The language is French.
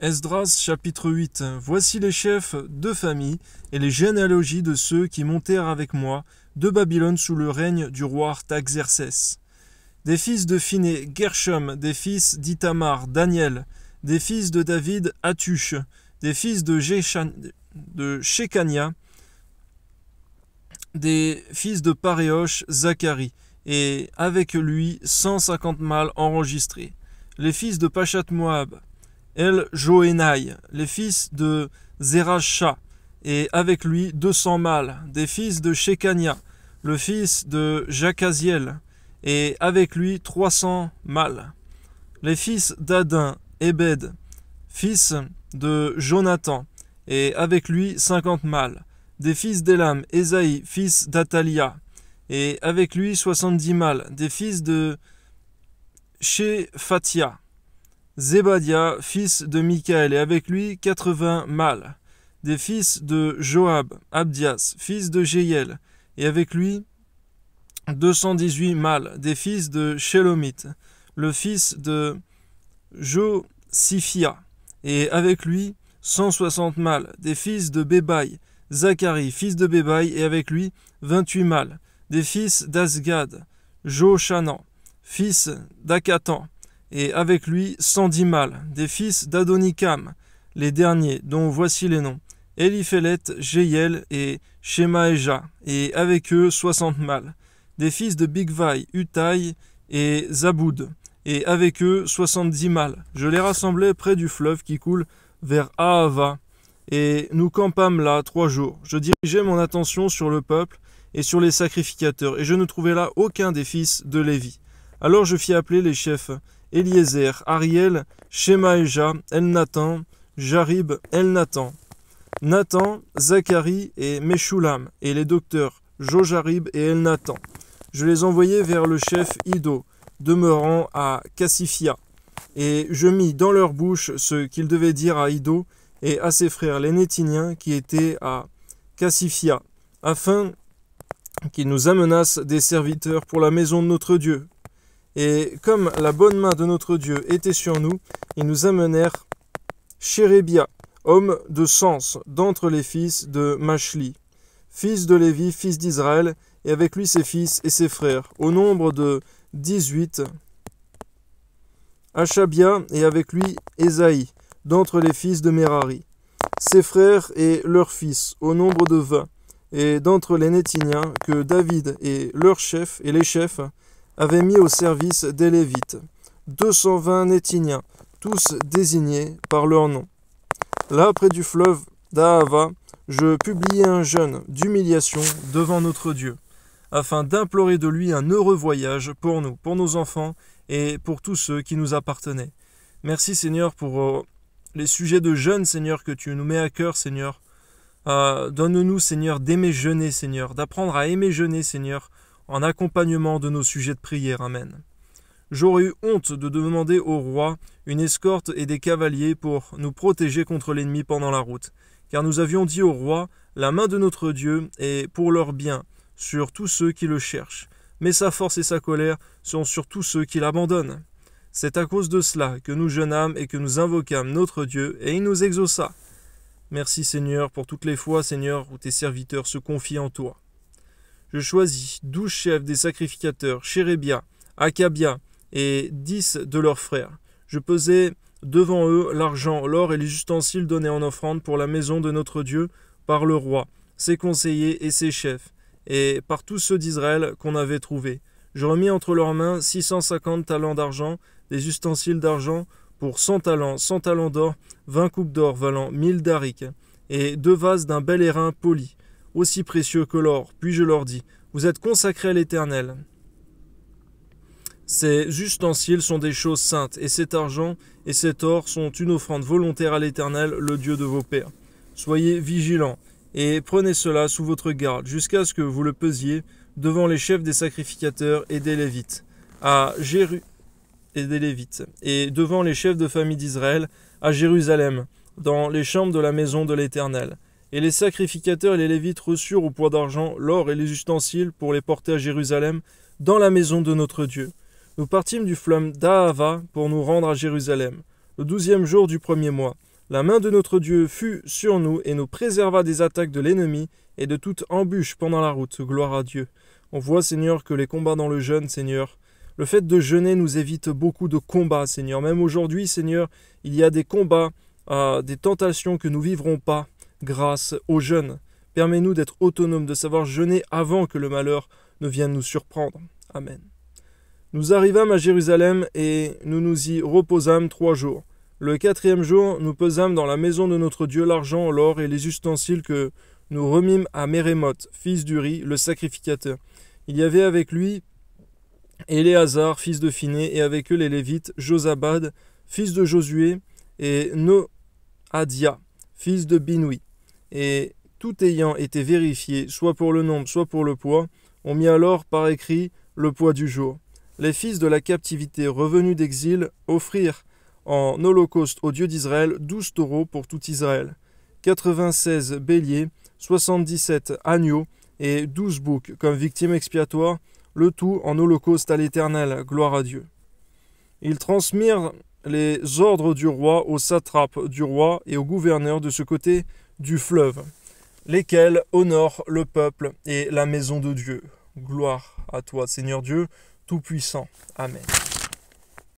Esdras chapitre 8. Voici les chefs de famille et les généalogies de ceux qui montèrent avec moi de Babylone sous le règne du roi Artaxercès. Des fils de Phiné, Gershom, des fils d'Ithamar, Daniel, des fils de David, Hatush, des fils de Shekania, des fils de Paréosh, Zacharie, et avec lui 150 mâles enregistrés. Les fils de Pachat Moab, El-Joénaï, les fils de Zerasha, et avec lui 200 mâles, des fils de Shekania, le fils de Jacaziel, et avec lui 300 mâles. Les fils d'Adin, Ebed, fils de Jonathan, et avec lui 50 mâles. Des fils d'Élam, Ésaïe, fils d'Atalia, et avec lui 70 mâles. Des fils de Shephatia, Zébadia, fils de Michaël, et avec lui 80 mâles. Des fils de Joab, Abdias, fils de Jéiel, et avec lui 218 mâles. Des fils de Shélomith, le fils de Josiphia, et avec lui 160 mâles. Des fils de Bébaï, Zacharie, fils de Bébaï, et avec lui 28 mâles. Des fils d'Asgad, Joshanan, fils d'Akatan, et avec lui 110 mâles. Des fils d'Adonikam, les derniers, dont voici les noms: Eliphélet, Jéiel et Shemaéja, et avec eux 60 mâles. Des fils de Bigvaï, Utaï et Zaboud, et avec eux 70 mâles. Je les rassemblai près du fleuve qui coule vers Ahava, et nous campâmes là 3 jours. Je dirigeai mon attention sur le peuple et sur les sacrificateurs, et je ne trouvai là aucun des fils de Lévi. Alors je fis appeler les chefs: Eliezer, Ariel, Shemaéja, Elnathan, Jarib, Elnathan, Nathan, Zacharie et Meshulam, et les docteurs Jojarib et Elnathan. Je les envoyai vers le chef Iddo, demeurant à Cassifia, et je mis dans leur bouche ce qu'ils devaient dire à Iddo et à ses frères les Nétiniens qui étaient à Cassifia, afin qu'ils nous amenassent des serviteurs pour la maison de notre Dieu. Et comme la bonne main de notre Dieu était sur nous, ils nous amenèrent Chérébia, homme de Sens, d'entre les fils de Machli, fils de Lévi, fils d'Israël, et avec lui ses fils et ses frères, au nombre de 18. Achabia, et avec lui Ésaïe, d'entre les fils de Merari, ses frères et leurs fils, au nombre de 20, et d'entre les Nétiniens que David et leurs chefs et les chefs avaient mis au service des Lévites, 220 Nétiniens, tous désignés par leur nom. Là, près du fleuve d'Ahava, je publiai un jeûne d'humiliation devant notre Dieu, afin d'implorer de lui un heureux voyage pour nous, pour nos enfants et pour tous ceux qui nous appartenaient. Merci Seigneur pour les sujets de jeûne, Seigneur, que tu nous mets à cœur, Seigneur. Donne-nous, Seigneur, d'aimer jeûner, Seigneur, d'apprendre à aimer jeûner, Seigneur, en accompagnement de nos sujets de prière. Amen. J'aurais eu honte de demander au roi une escorte et des cavaliers pour nous protéger contre l'ennemi pendant la route, car nous avions dit au roi: la main de notre Dieu est pour leur bien sur tous ceux qui le cherchent, mais sa force et sa colère sont sur tous ceux qui l'abandonnent. C'est à cause de cela que nous jeûnâmes et que nous invoquâmes notre Dieu, et il nous exauça. Merci Seigneur pour toutes les fois, Seigneur, où tes serviteurs se confient en toi. Je choisis 12 chefs des sacrificateurs, Chérébia, Akabia, et 10 de leurs frères. Je pesai devant eux l'argent, l'or et les ustensiles donnés en offrande pour la maison de notre Dieu par le roi, ses conseillers et ses chefs, et par tous ceux d'Israël qu'on avait trouvés. Je remis entre leurs mains 650 talents d'argent, des ustensiles d'argent pour 100 talents d'or, 20 coupes d'or valant 1000 darics, et 2 vases d'un bel airain poli, aussi précieux que l'or. Puis je leur dis: vous êtes consacrés à l'Éternel. Ces ustensiles sont des choses saintes, et cet argent et cet or sont une offrande volontaire à l'Éternel, le Dieu de vos pères. Soyez vigilants, et prenez cela sous votre garde, jusqu'à ce que vous le pesiez devant les chefs des sacrificateurs et des Lévites, et devant les chefs de famille d'Israël, à Jérusalem, dans les chambres de la maison de l'Éternel. Et les sacrificateurs et les Lévites reçurent au poids d'argent l'or et les ustensiles pour les porter à Jérusalem, dans la maison de notre Dieu. Nous partîmes du fleuve d'Ahava pour nous rendre à Jérusalem, le 12e jour du 1er mois. La main de notre Dieu fut sur nous et nous préserva des attaques de l'ennemi et de toute embûche pendant la route. Gloire à Dieu. On voit, Seigneur, que les combats dans le jeûne, Seigneur, le fait de jeûner nous évite beaucoup de combats, Seigneur. Même aujourd'hui, Seigneur, il y a des combats, des tentations que nous ne vivrons pas grâce au jeûne. Permets-nous d'être autonomes, de savoir jeûner avant que le malheur ne vienne nous surprendre. Amen. Nous arrivâmes à Jérusalem et nous nous y reposâmes 3 jours. Le 4e jour, nous pesâmes dans la maison de notre Dieu l'argent, l'or et les ustensiles que nous remîmes à Mérémoth, fils d'Uri, le sacrificateur. Il y avait avec lui Éléazar, fils de Phiné, et avec eux les Lévites, Josabad, fils de Josué, et Noadia, fils de Binoui. Et tout ayant été vérifié, soit pour le nombre, soit pour le poids, on mit alors par écrit le poids du jour. Les fils de la captivité revenus d'exil offrirent en holocauste au Dieu d'Israël 12 taureaux pour tout Israël, 96 béliers, 77 agneaux et 12 boucs comme victime expiatoire, le tout en holocauste à l'Éternel, gloire à Dieu. Ils transmirent les ordres du roi aux satrapes du roi et aux gouverneurs de ce côté du fleuve, lesquels honorent le peuple et la maison de Dieu. Gloire à toi, Seigneur Dieu Tout-Puissant. Amen.